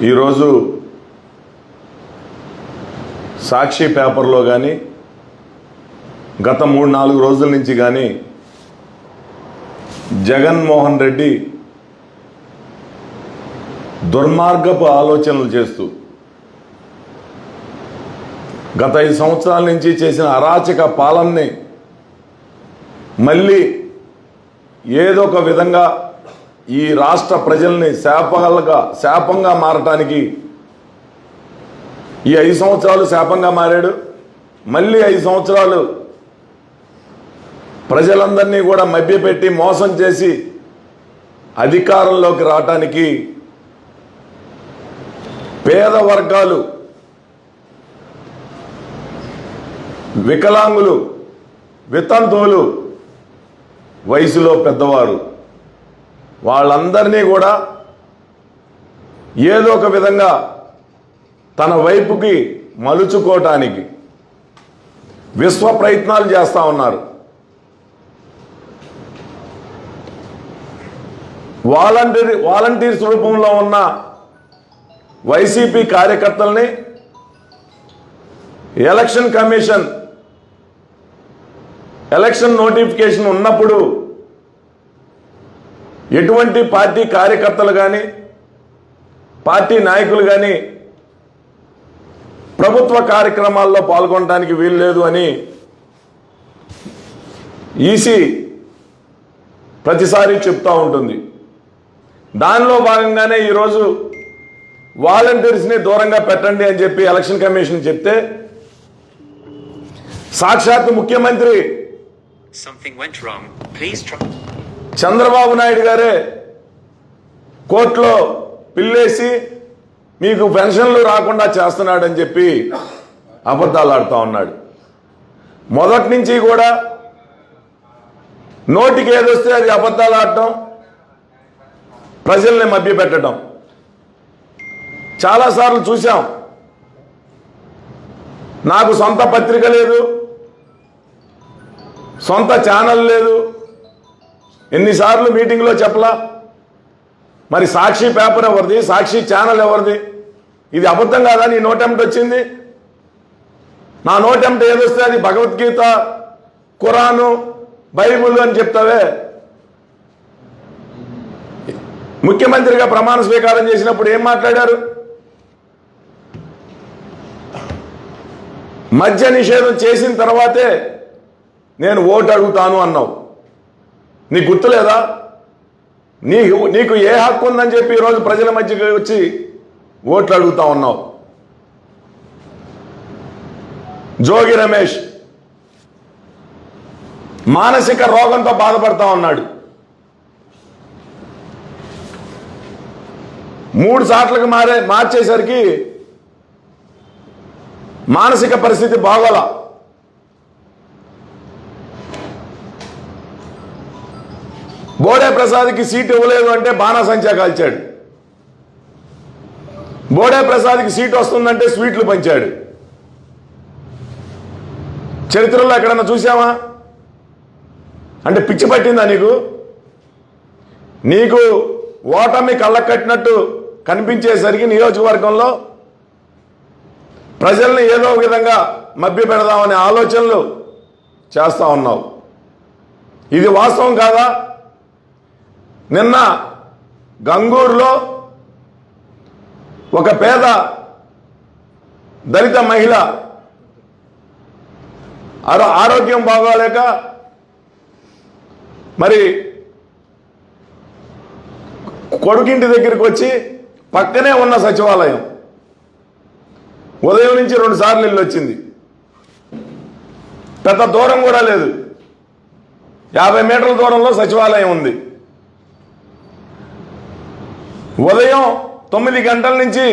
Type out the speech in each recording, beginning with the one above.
ఈరోజు సాక్షి పేపర్లో కానీ గత 3-4 రోజుల నుంచి కానీ జగన్మోహన్ రెడ్డి దుర్మార్గపు ఆలోచనలు చేస్తూ గత 5 సంవత్సరాల నుంచి చేసిన అరాచక పాలనని మళ్ళీ ఏదో ఒక విధంగా ఈ రాష్ట్ర ప్రజల్ని శాపంగా మారటానికి ఈ 5 సంవత్సరాలు శాపంగా మారాడు. మళ్ళీ 5 సంవత్సరాలు ప్రజలందరినీ కూడా మభ్యపెట్టి మోసం చేసి అధికారంలోకి రావటానికి పేద వర్గాలు, వికలాంగులు, వితంతువులు, వయసులో పెద్దవారు వాళ్ళందరినీ కూడా ఏదో ఒక విధంగా తన వైపుకి మలుచుకోవటానికి విశ్వ ప్రయత్నాలు చేస్తూ ఉన్నారు. వాలంటీర్స్ రూపంలో ఉన్న వైసీపీ కార్యకర్తల్ని ఎలక్షన్ కమిషన్ ఎలక్షన్ నోటిఫికేషన్ ఉన్నప్పుడు ఎటువంటి పార్టీ కార్యకర్తలు కానీ పార్టీ నాయకులు కానీ ప్రభుత్వ కార్యక్రమాల్లో పాల్గొనడానికి వీలు లేదు అని ఈసీ ప్రతిసారి చెప్తూ ఉంటుంది. దానిలో భాగంగానే ఈరోజు వాలంటీర్స్ని దూరంగా పెట్టండి అని చెప్పి ఎలక్షన్ కమిషన్ చెప్తే సాక్షాత్ ముఖ్యమంత్రి చంద్రబాబు నాయుడు గారే కోర్టులో పిల్లేసి మీకు పెన్షన్లు రాకుండా చేస్తున్నాడని చెప్పి అబద్ధాలు ఆడుతూ ఉన్నాడు. మొదటి నుంచి కూడా నోటికి ఏదొస్తే అది అబద్ధాలు ఆడటం, ప్రజల్ని మభ్యపెట్టడం చాలాసార్లు చూసాం. నాకు సొంత పత్రిక లేదు, సొంత ఛానల్ లేదు, ఎన్నిసార్లు మీటింగ్లో చెప్పలా. మరి సాక్షి పేపర్ ఎవరిది, సాక్షి ఛానల్ ఎవరిది? ఇది అబద్ధం కాదా? నీ నోటెంట్ వచ్చింది. నా నోటెంట్ ఏదొస్తే అది భగవద్గీత, ఖురాను, బైబుల్ అని చెప్తావే. ముఖ్యమంత్రిగా ప్రమాణ స్వీకారం చేసినప్పుడు ఏం మాట్లాడారు? మద్య నిషేధం చేసిన తర్వాతే నేను ఓటు అడుగుతాను అన్నావు. నీకు గుర్తులేదా? నీకు ఏ హక్కు ఉందని చెప్పి ఈరోజు ప్రజల మధ్యకి వచ్చి ఓట్లు అడుగుతా ఉన్నావు. జోగి రమేష్ మానసిక రోగంతో బాధపడతా ఉన్నాడు. 3 సార్లకు మార్చేసరికి మానసిక పరిస్థితి బాగోలా. బోడే ప్రసాద్కి సీట్ ఇవ్వలేదు అంటే బాణాసంచా కాల్చాడు. బోడే ప్రసాద్కి సీట్ వస్తుందంటే స్వీట్లు పంచాడు. చరిత్రలో ఎక్కడన్నా చూసావా? అంటే పిచ్చి పట్టిందా నీకు? నీకు ఓటమి కళ్ళకట్టినట్టు కనిపించేసరికి నియోజకవర్గంలో ప్రజల్ని ఏదో విధంగా మభ్య పెడదామనే ఆలోచనలు చేస్తూ ఉన్నావు. ఇది వాస్తవం కాదా? నిన్న గంగూరులో ఒక పేద దళిత మహిళ ఆరోగ్యం బాగోలేక మరి కొడుకింటి దగ్గరికి వచ్చి పక్కనే ఉన్న సచివాలయం ఉదయం నుంచి 2 సార్లు వెళ్ళి వచ్చింది. పెద్ద దూరం కూడా లేదు, 50 మీటర్ల దూరంలో సచివాలయం ఉంది. ఉదయం 9 గంటల నుంచి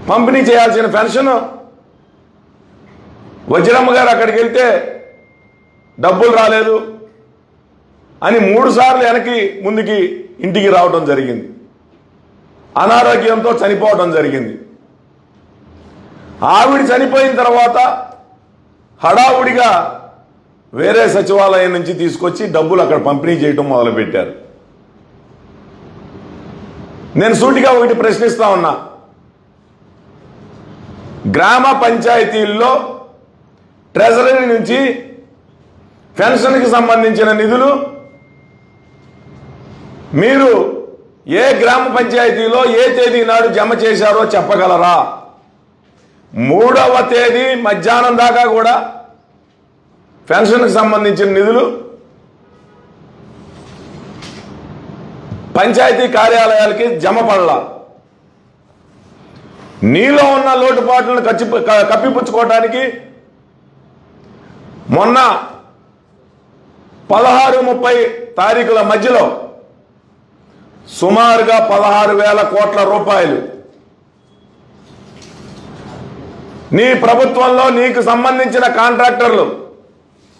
పంపిణీ చేయాల్సిన పెన్షన్ వజ్రమ్మ గారు అక్కడికి వెళ్తే డబ్బులు రాలేదు అని 3 సార్లు వెనక్కి ముందుకి ఇంటికి రావడం జరిగింది. అనారోగ్యంతో చనిపోవడం జరిగింది. ఆవిడ చనిపోయిన తర్వాత హడావుడిగా వేరే సచివాలయం నుంచి తీసుకొచ్చి డబ్బులు అక్కడ పంపిణీ చేయడం మొదలుపెట్టారు. నేను సూటిగా ఒకటి ప్రశ్నిస్తా ఉన్నా, గ్రామ పంచాయతీల్లో ట్రెజరీ నుంచి పెన్షన్కి సంబంధించిన నిధులు మీరు ఏ గ్రామ పంచాయతీలో ఏ తేదీ నాడు జమ చేశారో చెప్పగలరా? 3వ తేదీ మధ్యాహ్నం దాకా కూడా పెన్షన్కి సంబంధించిన నిధులు పంచాయతీ కార్యాలయాలకి జమ పడలా. నీలో ఉన్న లోటుపాట్లను కప్పిపుచ్చుకోవడానికి మొన్న 16-30 తారీఖుల మధ్యలో సుమారుగా 16,000 కోట్ల రూపాయలు నీ ప్రభుత్వంలో నీకు సంబంధించిన కాంట్రాక్టర్లు,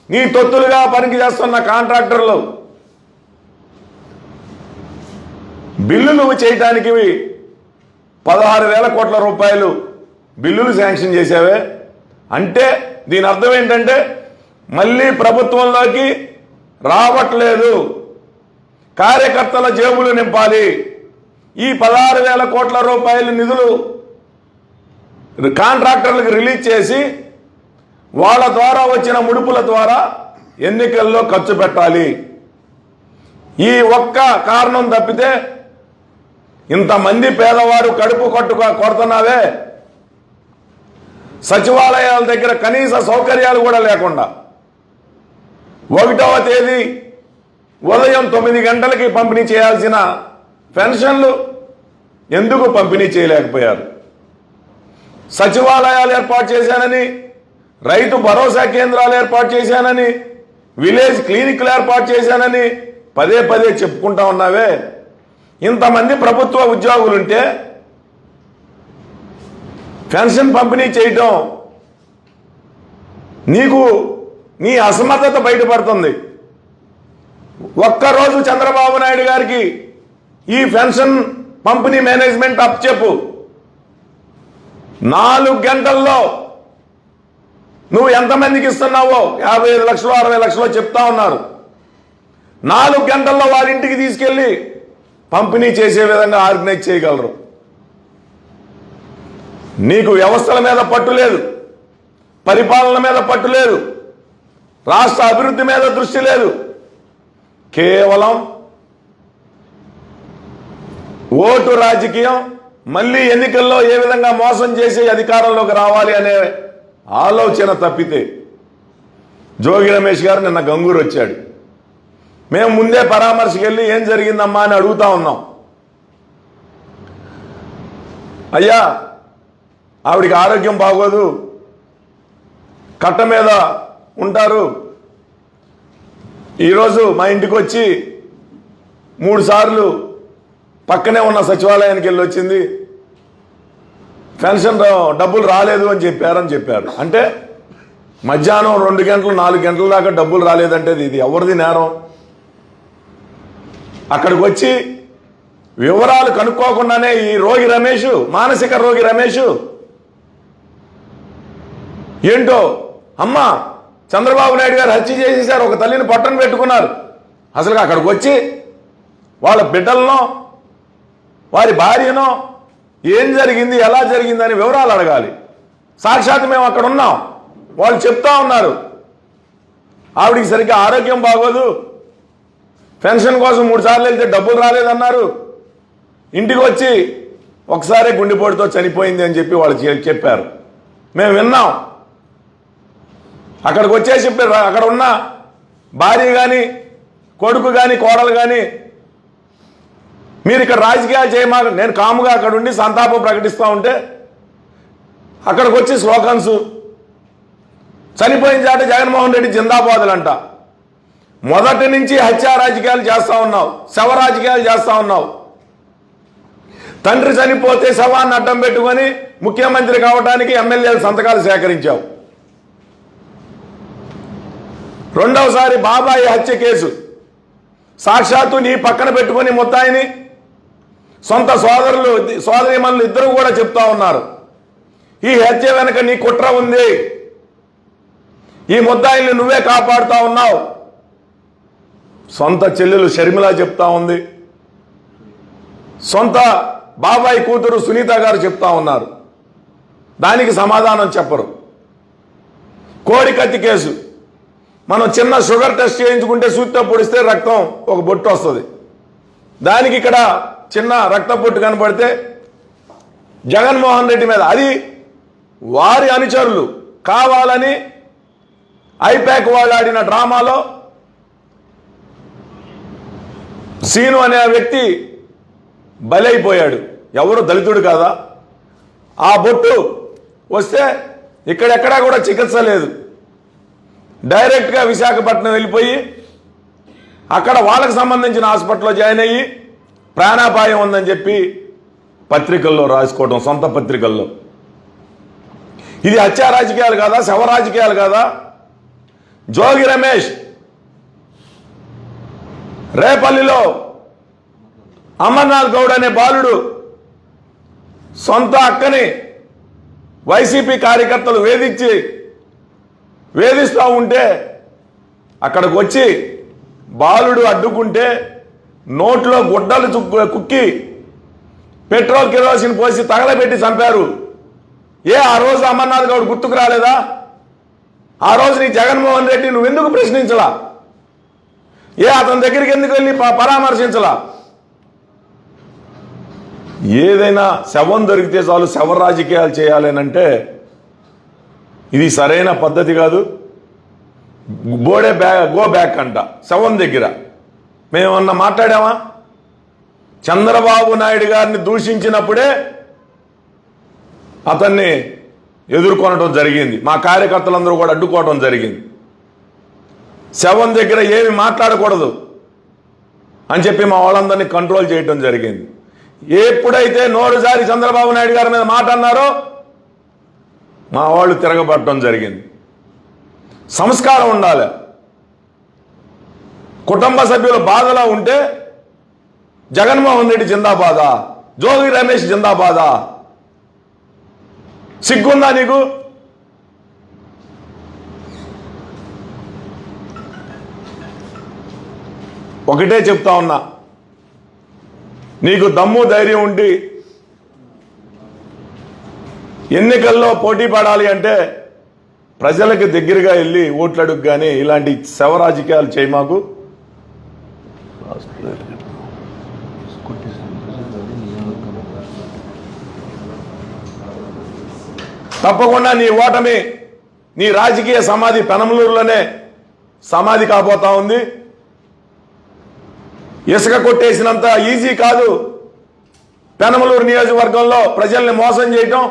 నీ తొత్తులుగా పనికి చేస్తున్న కాంట్రాక్టర్లు బిల్లులు చేయటానికి 16,000 కోట్ల రూపాయలు బిల్లులు శాంక్షన్ చేసావే. అంటే దీని అర్థం ఏంటంటే మళ్ళీ ప్రభుత్వంలోకి రావట్లేదు, కార్యకర్తల జేబులు నింపాలి. ఈ 16,000 కోట్ల రూపాయల నిధులు కాంట్రాక్టర్లకు రిలీజ్ చేసి వాళ్ళ ద్వారా వచ్చిన ముడుపుల ద్వారా ఎన్నికల్లో ఖర్చు పెట్టాలి. ఈ ఒక్క కారణం తప్పితే ఇంతమంది పేదవారు కడుపు కొడుతున్నావే, సచివాలయాల దగ్గర కనీస సౌకర్యాలు కూడా లేకుండా 1వ తేదీ ఉదయం 9 గంటలకి పంపిణీ చేయాల్సిన పెన్షన్లు ఎందుకు పంపిణీ చేయలేకపోయారు? సచివాలయాలు ఏర్పాటు చేశానని, రైతు భరోసా కేంద్రాలు ఏర్పాటు చేశానని, విలేజ్ క్లినిక్లు ఏర్పాటు చేశానని పదే పదే చెప్పుకుంటా ఉన్నావే. ఇంతమంది ప్రభుత్వ ఉద్యోగులుంటే పెన్షన్ పంపిణీ చేయటం నీకు నీ అసమర్థత బయటపడుతుంది. ఒక్కరోజు చంద్రబాబు నాయుడు గారికి ఈ పెన్షన్ పంపిణీ మేనేజ్మెంట్ అప్పచెప్పు. 4 గంటల్లో నువ్వు ఎంతమందికి ఇస్తున్నావో 55 లక్షలు 60 లక్షలు చెప్తా ఉన్నారు. 4 గంటల్లో వాళ్ళ ఇంటికి తీసుకెళ్లి పంపిణీ చేసే విధంగా ఆర్గనైజ్ చేయగలరు. నీకు వ్యవస్థల మీద పట్టు లేదు, పరిపాలన మీద పట్టు లేదు, రాష్ట్ర అభివృద్ధి మీద దృష్టి లేదు. కేవలం ఓటు రాజకీయం, మళ్ళీ ఎన్నికల్లో ఏ విధంగా మోసం చేసి అధికారంలోకి రావాలి అనే ఆలోచన తప్పితే. జోగి రమేష్ గారు నిన్న గంగూరు వచ్చాడు. మేము ముందే పరామర్శకి వెళ్ళి ఏం జరిగిందమ్మా అని అడుగుతా ఉన్నాం. అయ్యా ఆవిడికి ఆరోగ్యం బాగోదు, కట్ట మీద ఉంటారు, ఈరోజు మా ఇంటికి వచ్చి 3 సార్లు పక్కనే ఉన్న సచివాలయానికి వెళ్ళి వచ్చింది, పెన్షన్ డబ్బులు రాలేదు అని చెప్పారు. అంటే మధ్యాహ్నం 2 గంటలు 4 గంటల దాకా డబ్బులు రాలేదంటే ఇది ఎవరిది నేరం? అక్కడికి వచ్చి వివరాలు కనుక్కోకుండానే ఈ రోగి రమేష్, మానసిక రోగి రమేష్ ఏంటో అమ్మ చంద్రబాబు నాయుడు గారు హత్య చేసేసారు, ఒక తల్లిని పట్టణ పెట్టుకున్నారు. అసలు అక్కడికి వచ్చి వాళ్ళ బిడ్డలనో వారి భార్యనో ఏం జరిగింది, ఎలా జరిగింది అని వివరాలు అడగాలి. సాక్షాత్ మేము అక్కడ ఉన్నాం, వాళ్ళు చెప్తా ఉన్నారు ఆవిడికి సరిగ్గా ఆరోగ్యం బాగోదు, పెన్షన్ కోసం 3 సార్లు వెళ్తే డబ్బులు రాలేదన్నారు, ఇంటికి వచ్చి ఒకసారి గుండెపోటుతో చనిపోయింది అని చెప్పి వాళ్ళు చెప్పారు. మేము విన్నాం. అక్కడికి వచ్చేసి అక్కడ ఉన్న భార్య కానీ కొడుకు కానీ కోడలు కానీ మీరు ఇక్కడ రాజకీయాలు చేయమాక, నేను కాముగా అక్కడ ఉండి సంతాపం ప్రకటిస్తూ ఉంటే అక్కడికి వచ్చి స్లోగన్స్, చనిపోయిన చాట జగన్మోహన్ రెడ్డి జిందాబాదులంట. మొదటి నుంచి హత్యా రాజకీయాలు చేస్తా ఉన్నావు, శవ రాజకీయాలు చేస్తా ఉన్నావు. తండ్రి చనిపోతే శవాన్ని అడ్డం పెట్టుకొని ముఖ్యమంత్రి కావడానికి ఎమ్మెల్యేల సంతకాలు సేకరించావు. రెండవసారి బాబాయి హత్య కేసు సాక్షాత్తు నీ పక్కన పెట్టుకొని ముద్దాయిని సొంత సోదరీమణులు ఇద్దరు కూడా చెప్తా ఉన్నారు ఈ హత్య వెనక నీ కుట్ర ఉంది, ఈ ముద్దాయిల్ని నువ్వే కాపాడుతా ఉన్నావు. సొంత చెల్లెలు షర్మిల చెప్తా ఉంది, సొంత బాబాయ్ కూతురు సునీత గారు చెప్తా ఉన్నారు, దానికి సమాధానం చెప్పరు. కోడికత్తి కేసు, మనం చిన్న షుగర్ టెస్ట్ చేయించుకుంటే సూత్తో పొడిస్తే రక్తం ఒక బొట్టు వస్తుంది, దానికి ఇక్కడ చిన్న రక్త బొట్టు కనపడితే జగన్మోహన్ రెడ్డి మీద, అది వారి అనుచరులు కావాలని ఐపాక్ వాళ్ళు ఆడిన డ్రామాలో సీను అనే వ్యక్తి బలైపోయాడు. ఎవరు దళితుడు కాదా? ఆ బొట్టు వస్తే ఇక్కడెక్కడా కూడా చికిత్స లేదు, డైరెక్ట్గా విశాఖపట్నం వెళ్ళిపోయి అక్కడ వాళ్ళకి సంబంధించిన హాస్పిటల్లో జాయిన్ అయ్యి ప్రాణాపాయం ఉందని చెప్పి పత్రికల్లో రాసుకోవడం, సొంత పత్రికల్లో. ఇది హత్యా రాజకీయాలు కాదా? శవ రాజకీయాలు కాదా? జోగి రమేష్ రేపల్లిలో అమర్నాథ్ గౌడ్ అనే బాలుడు సొంత అక్కని వైసీపీ కార్యకర్తలు వేధిస్తూ ఉంటే అక్కడికి వచ్చి బాలుడు అడ్డుకుంటే నోట్లో గుడ్డలు కుక్కి పెట్రోల్ కిరోసిన్ పోసి తగలబెట్టి చంపారు. ఆ రోజు అమర్నాథ్ గౌడ్ గుర్తుకు రాలేదా? ఆ రోజు నీ జగన్మోహన్ రెడ్డి నువ్వెందుకు ప్రశ్నించలా? అతని దగ్గరికి ఎందుకు వెళ్ళి పరామర్శించలా? ఏదైనా శవం దొరికితే చాలు శవ రాజకీయాలు చేయాలనంటే ఇది సరైన పద్ధతి కాదు. గో బ్యాక్ అంట శవం దగ్గర. మేమన్నా మాట్లాడామా? చంద్రబాబు నాయుడు గారిని దూషించినప్పుడే అతన్ని ఎదుర్కొనడం జరిగింది, మా కార్యకర్తలందరూ కూడా అడ్డుకోవడం జరిగింది. శవం దగ్గర ఏమి మాట్లాడకూడదు అని చెప్పి మా వాళ్ళందరినీ కంట్రోల్ చేయడం జరిగింది. ఎప్పుడైతే నోరు జారి చంద్రబాబు నాయుడు గారి మీద మాట అన్నారో మా వాళ్ళు తిరగబడటం జరిగింది. సంస్కారం ఉండాలి. కుటుంబ సభ్యులు బాధలో ఉంటే జగన్మోహన్ రెడ్డి జిందాబాదా, జోగి రమేష్ జిందాబాదా? సిగ్గుందా నీకు? ఒకటే చెప్తా ఉన్నా, నీకు దమ్ము ధైర్యం ఉండి ఎన్నికల్లో పోటీ పడాలి అంటే ప్రజలకు దగ్గరగా వెళ్ళి ఓట్లు అడుగు, కానీ ఇలాంటి శవ రాజకీయాలు చేయి మాకు. తప్పకుండా నీ ఓటమి, నీ రాజకీయ సమాధి పెనమలూరులోనే సమాధి కాబోతా ఉంది. ఇసుక కొట్టేసినంత ఈజీ కాదు పెనమలూరు నియోజకవర్గంలో ప్రజల్ని మోసం చేయటం.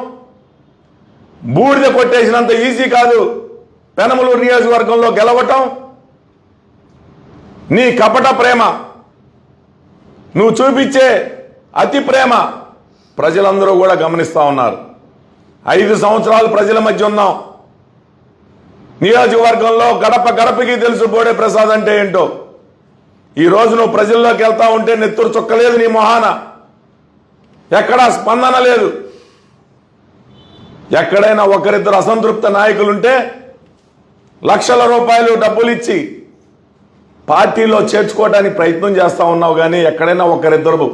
బూడిద కొట్టేసినంత ఈజీ కాదు పెనమలూరు నియోజకవర్గంలో గెలవటం. నీ కపట ప్రేమ, నువ్వు చూపించే అతి ప్రేమ ప్రజలందరూ కూడా గమనిస్తూ ఉన్నారు. 5 సంవత్సరాలు ప్రజల మధ్య ఉన్నాం. నియోజకవర్గంలో గడప గడపకి తెలుసు బోడే ప్రసాద్ అంటే ఏంటో. ఈ రోజు నువ్వు ప్రజల్లోకి వెళ్తా ఉంటే నెత్తురు చుక్కలేదు నీ మొహాన, ఎక్కడా స్పందన లేదు. ఎక్కడైనా ఒకరిద్దరు అసంతృప్త నాయకులుంటే లక్షల రూపాయలు డబ్బులు ఇచ్చి పార్టీలో చేర్చుకోవడానికి ప్రయత్నం చేస్తా ఉన్నావు, కానీ ఎక్కడైనా ఒకరిద్దరు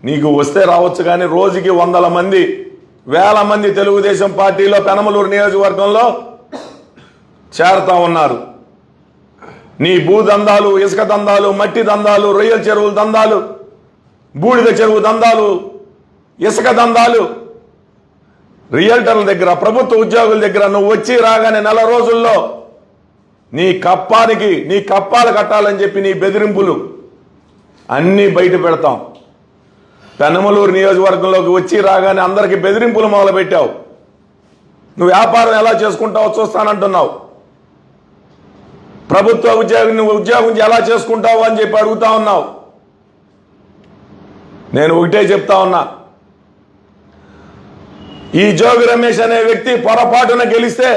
నీకు వస్తే రావచ్చు. కానీ రోజుకి 100 మంది 1000 మంది తెలుగుదేశం పార్టీలో పెనమలూరు నియోజకవర్గంలో చేరుతా ఉన్నారు. నీ భూదందాలు, ఇసుక దందాలు, మట్టి దందాలు, రొయ్యల చెరువుల దందాలు, బూడిద చెరువు దందాలు, ఇసుక దందాలు, రియల్టర్ల దగ్గర, ప్రభుత్వ ఉద్యోగుల దగ్గర నువ్వు వచ్చి రాగానే 4 రోజుల్లో నీ కప్పాలు కట్టాలని చెప్పి నీ బెదిరింపులు అన్నీ బయట పెడతాం. పెనమలూరు నియోజకవర్గంలోకి వచ్చి రాగానే అందరికీ బెదిరింపులు మొదలుపెట్టావు. నువ్వు వ్యాపారం ఎలా చేసుకుంటావో చూస్తానంటున్నావు. ప్రభుత్వ ఉద్యోగం ఎలా చేసుకుంటావు అని చెప్పి అడుగుతా ఉన్నావు. నేను ఒకటే చెప్తా ఉన్నా, ఈ జోగి రమేష్ అనే వ్యక్తి పొరపాటున గెలిస్తే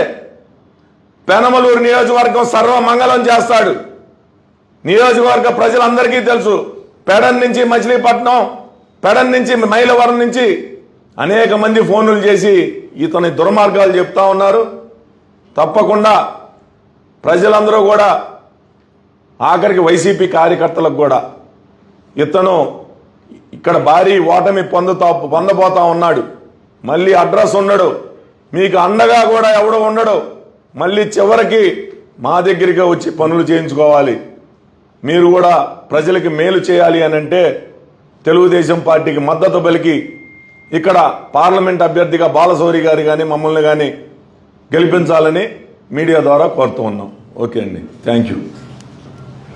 పెనమలూరు నియోజకవర్గం సర్వమంగళం చేస్తాడు. నియోజకవర్గ ప్రజలందరికీ తెలుసు. పెడన్ నుంచి మచిలీపట్నం, పెడన్ నుంచి మైలవరం నుంచి అనేక మంది ఫోన్లు చేసి ఇతని దుర్మార్గాలు చెప్తా ఉన్నారు. తప్పకుండా ప్రజలందరూ కూడా, ఆఖరికి వైసీపీ కార్యకర్తలకు కూడా ఇతను ఇక్కడ భారీ ఓటమి పొందబోతా ఉన్నాడు. మళ్ళీ అడ్రస్ ఉండడు, మీకు అండగా కూడా ఎవడో ఉండడు. మళ్ళీ చివరికి మా దగ్గరికి వచ్చి పనులు చేయించుకోవాలి. మీరు కూడా ప్రజలకి మేలు చేయాలి అని అంటే తెలుగుదేశం పార్టీకి మద్దతు పలికి ఇక్కడ పార్లమెంట్ అభ్యర్థిగా బాలశౌరి గారు కానీ మమ్మల్ని కానీ గెలిపించాలని మీడియా ద్వారా కోరుతూ ఉన్నాం. ఓకే అండి, థ్యాంక్ యూ.